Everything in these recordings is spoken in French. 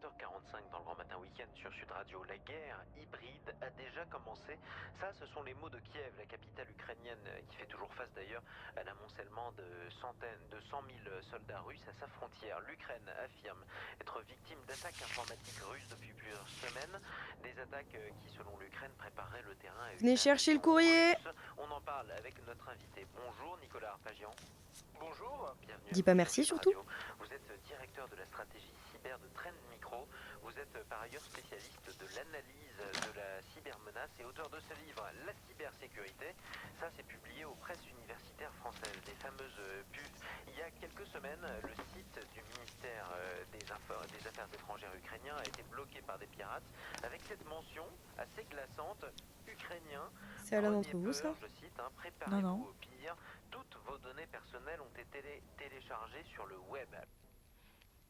7h45 dans le Grand Matin Week-end sur Sud Radio. La guerre hybride a déjà commencé. Ça, ce sont les mots de Kiev, la capitale ukrainienne, qui fait toujours face d'ailleurs à l'amoncellement de centaines, de 100 000 soldats russes à sa frontière. L'Ukraine affirme être victime d'attaques informatiques russes depuis plusieurs semaines. Des attaques qui, selon l'Ukraine, préparaient le terrain à une Venez chercher le invasion courrier. russe. On en parle avec notre invité. Bonjour Nicolas Arpagian. Bonjour. Bienvenue Dis à pas vous merci sur Sud surtout. Radio. Vous êtes directeur de la stratégie cyber de Trend Micro. Vous êtes par ailleurs spécialiste de l'analyse de la cybermenace et auteur de ce livre, La cybersécurité. Ça, c'est publié aux presses universitaires françaises, des fameuses PUF. Il y a quelques semaines, le site du ministère des Affaires étrangères ukrainien a été bloqué par des pirates avec cette mention assez glaçante, ukrainien. C'est à l'un Prenez d'entre vous, ça? peur, je cite, préparez-vous Non. au pire. Toutes vos données personnelles ont été téléchargées sur le web.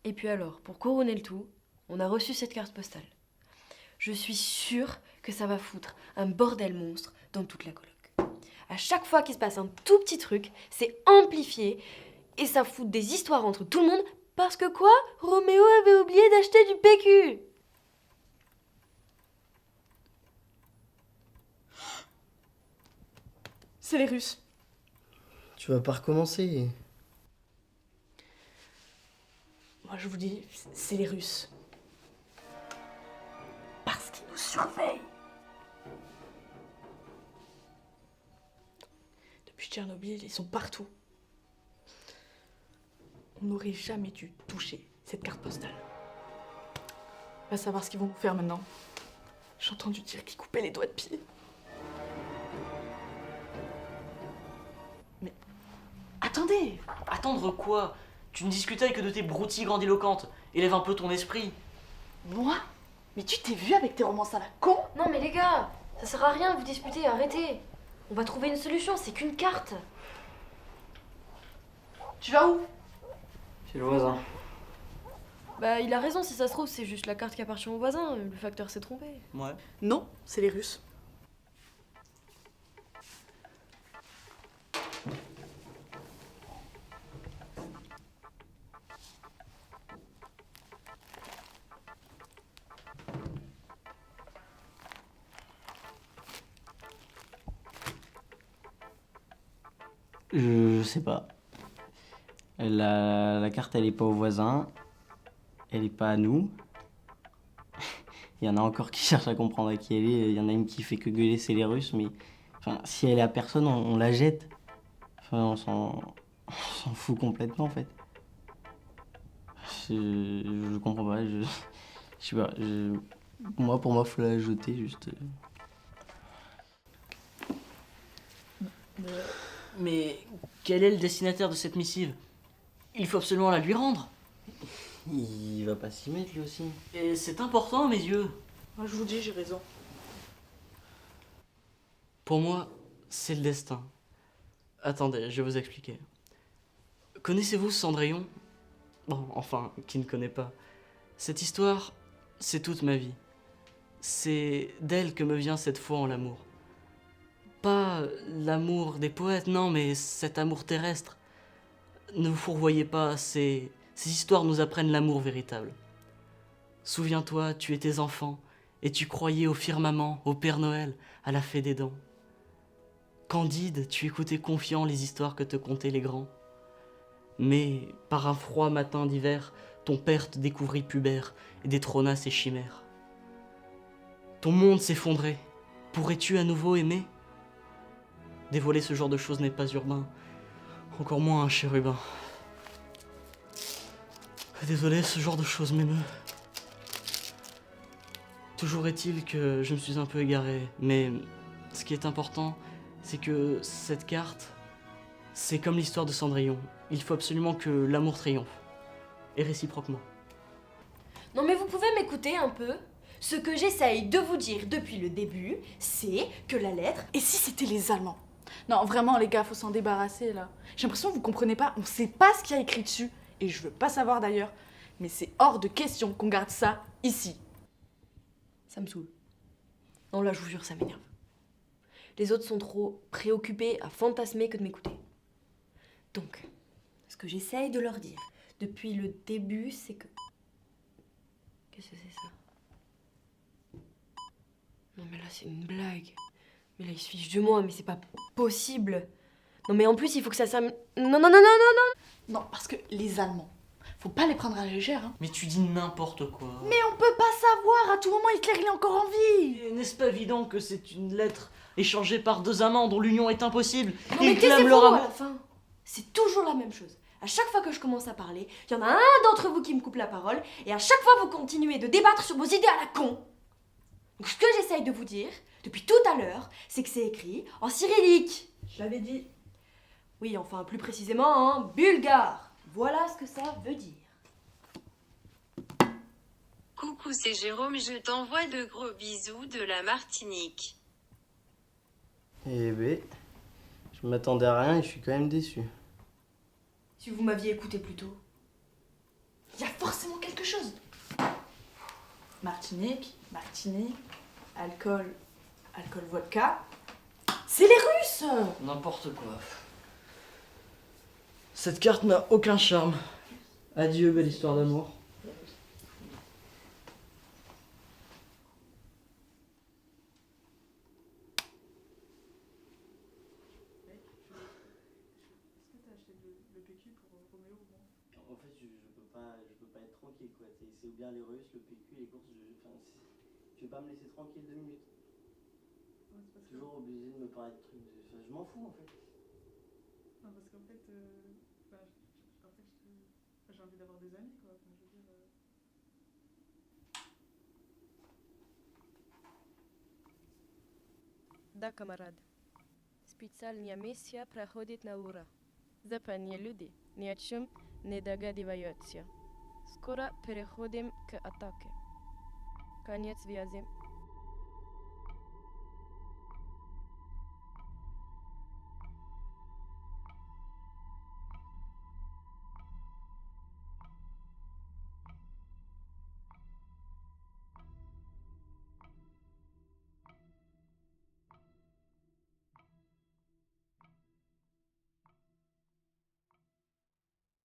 Et puis alors, pour couronner le tout, on a reçu cette carte postale. Je suis sûre que ça va foutre un bordel monstre dans toute la coloc. À chaque fois qu'il se passe un tout petit truc, c'est amplifié et ça fout des histoires entre tout le monde parce que quoi? Roméo avait oublié d'acheter du PQ. C'est les Russes. Tu vas pas recommencer. Moi je vous dis, c'est les Russes. Parce qu'ils nous surveillent. Depuis Tchernobyl, ils sont partout. On n'aurait jamais dû toucher cette carte postale. Va savoir ce qu'ils vont nous faire maintenant. J'ai entendu dire qu'ils coupaient les doigts de pied. Mais attendez! Attendre quoi? Tu ne discutais que de tes broutilles grandiloquentes. Élève un peu ton esprit. Moi? Mais tu t'es vu avec tes romances à la con? Non mais les gars, ça sert à rien de vous disputer, arrêtez. On va trouver une solution, c'est qu'une carte. Tu vas où? Chez le voisin. Bah il a raison, si ça se trouve, c'est juste la carte qui appartient au voisin, le facteur s'est trompé. Ouais. Non, c'est les Russes. Je sais pas. La carte, elle est pas au voisin. Elle est pas à nous. Il y en a encore qui cherchent à comprendre à qui elle est. Il y en a une qui fait que gueuler, c'est les Russes. Mais enfin, si elle est à personne, on la jette. Enfin, on s'en fout complètement, en fait. Je comprends pas. Je sais pas. Pour moi, faut la jeter, juste. Mais quel est le destinataire de cette missive? Il faut absolument la lui rendre. Il va pas s'y mettre, lui aussi. Et c'est important à mes yeux. Moi je vous dis, j'ai raison. Pour moi, c'est le destin. Attendez, je vais vous expliquer. Connaissez-vous Cendrillon? Bon, enfin, qui ne connaît pas. Cette histoire, c'est toute ma vie. C'est d'elle que me vient cette foi en l'amour. Pas l'amour des poètes, non, mais cet amour terrestre. Ne vous fourvoyez pas, ces histoires nous apprennent l'amour véritable. Souviens-toi, tu étais enfant, et tu croyais au firmament, au Père Noël, à la fée des dents. Candide, tu écoutais confiant les histoires que te contaient les grands. Mais, par un froid matin d'hiver, ton père te découvrit pubère et détrôna ses chimères. Ton monde s'effondrait. Pourrais-tu à nouveau aimer? Dévoiler ce genre de choses n'est pas urbain, encore moins un chérubin. Désolé, ce genre de choses m'émeut. Toujours est-il que je me suis un peu égaré, mais ce qui est important, c'est que cette carte, c'est comme l'histoire de Cendrillon. Il faut absolument que l'amour triomphe, et réciproquement. Non mais vous pouvez m'écouter un peu? Ce que j'essaye de vous dire depuis le début, c'est que la lettre... Et si c'était les Allemands? Non, vraiment, les gars, faut s'en débarrasser, là. J'ai l'impression que vous comprenez pas, on sait pas ce qu'il y a écrit dessus, et je veux pas savoir d'ailleurs, mais c'est hors de question qu'on garde ça ici. Ça me saoule. Non là, je vous jure, ça m'énerve. Les autres sont trop préoccupés à fantasmer que de m'écouter. Donc, ce que j'essaye de leur dire depuis le début, c'est que... Qu'est-ce que c'est ça? Non mais là c'est une blague. Mais là il se fiche de moi, mais c'est pas possible. Non mais en plus il faut que ça Non, non, non, non, non. Non, parce que les Allemands, faut pas les prendre à la légère, hein. Mais tu dis n'importe quoi. Mais on peut pas savoir, à tout moment Hitler il est encore en vie. Et n'est-ce pas évident que c'est une lettre échangée par deux amants dont l'union est impossible? Non mais Ils clament taisez-vous leur à amour. la fin. C'est toujours la même chose. À chaque fois que je commence à parler, il y en a un d'entre vous qui me coupe la parole, et à chaque fois vous continuez de débattre sur vos idées à la con. Donc ce que j'essaye de vous dire, depuis tout à l'heure, c'est que c'est écrit en cyrillique. Je l'avais dit. Oui, enfin plus précisément en bulgare. Voilà ce que ça veut dire. Coucou, c'est Jérôme, je t'envoie de gros bisous de la Martinique. Eh ben, je m'attendais à rien et je suis quand même déçu. Si vous m'aviez écouté plus tôt. Il y a forcément quelque chose. Martinique, alcool, vodka. C'est les Russes. N'importe quoi. Cette carte n'a aucun charme. Adieu, belle histoire d'amour. En fait, je peux pas être tranquille, quoi. C'est ou bien les Russes, le PQ, les courses. Tu veux pas me laisser tranquille 2 minutes? Toujours obligé de me parler de trucs. Je m'en fous, en fait. Non, parce qu'en fait, j'ai envie d'avoir des amis, quoi. Enfin, je veux dire, Да, камарад. Специальная миссия проходит на ура. Западные люди ни о чем не догадываются. Скоро переходим к атаке. Конец связи.